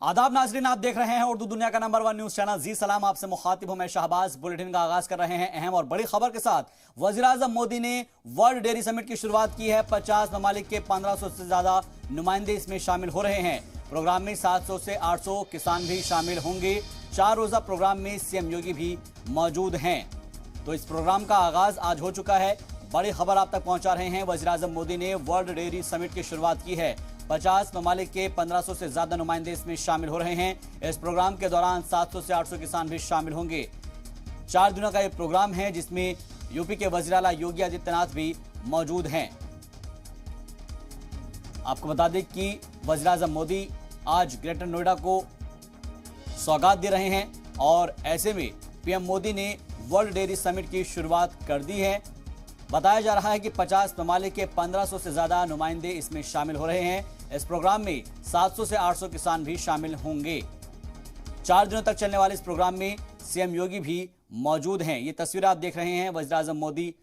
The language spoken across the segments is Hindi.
आदाब नाजरीन, आप देख रहे हैं उर्दू दुनिया का नंबर 1 न्यूज चैनल जी सलाम। आपसे मुखातिब हूं मैं शहबाज। बुलेटिन का आगाज कर रहे हैं अहम और बड़ी खबर के साथ। वज़ीर-ए-आज़म मोदी ने वर्ल्ड डेयरी समिट की शुरुआत की है। 50 ममालिक के 1500 से ज्यादा नुमाइंदे इसमें शामिल हो रहे हैं। प्रोग्राम में 700 से 800 किसान भी शामिल होंगे। 4 रोजा प्रोग्राम में सीएम योगी भी मौजूद हैं। तो इस प्रोग्राम का आगाज आज हो चुका है। बड़ी खबर आप तक पहुंचा रहे हैं। वज़ीर-ए-आज़म मोदी ने वर्ल्ड डेयरी समिट की शुरुआत की है। 50 ममालिक के 1500 से ज्यादा नुमाइंदे इसमें शामिल हो रहे हैं। इस प्रोग्राम के दौरान 700 से 800 किसान भी शामिल होंगे। 4 दिनों का ये प्रोग्राम है जिसमें यूपी के वज़ीर आला योगी आदित्यनाथ भी मौजूद हैं। आपको बता दें कि वज़ीर-ए-आज़म मोदी आज ग्रेटर नोएडा को सौगात दे रहे हैं और ऐसे में पीएम मोदी ने वर्ल्ड डेयरी समिट की शुरुआत कर दी है। बताया जा रहा है कि 50 ममालिक के 1500 से ज्यादा नुमाइंदे इसमें शामिल हो रहे हैं। इस प्रोग्राम में 700 से 800 किसान भी शामिल होंगे। 4 दिनों तक चलने वाले इस प्रोग्राम में सीएम योगी भी मौजूद हैं। ये तस्वीर आप देख रहे हैं। वज़ीर-ए-आज़म मोदी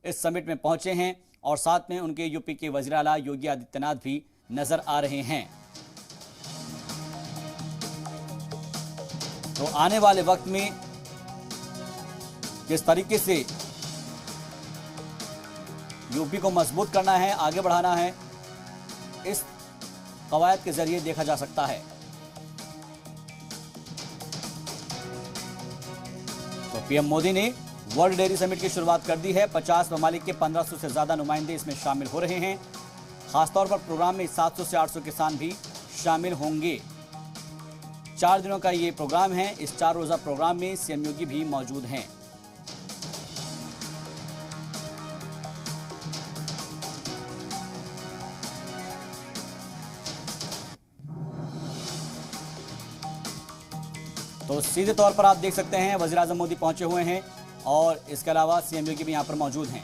इस समिट में पहुंचे हैं और साथ में उनके यूपी के वज़ीर आला योगी आदित्यनाथ भी नजर आ रहे हैं। तो आने वाले वक्त में किस तरीके से यूपी को मजबूत करना है, आगे बढ़ाना है, इस कवायद के जरिए देखा जा सकता है। तो पीएम मोदी ने वर्ल्ड डेयरी समिट की शुरुआत कर दी है। 50 ममालिक के 1500 से ज्यादा नुमाइंदे इसमें शामिल हो रहे हैं। खासतौर पर प्रोग्राम में 700 से 800 किसान भी शामिल होंगे। 4 दिनों का ये प्रोग्राम है। इस 4 रोजा प्रोग्राम में सीएम योगी भी मौजूद हैं। तो सीधे तौर पर आप देख सकते हैं वज़ीर-ए-आज़म मोदी पहुंचे हुए हैं और इसके अलावा सीएम योगी भी यहां पर मौजूद हैं।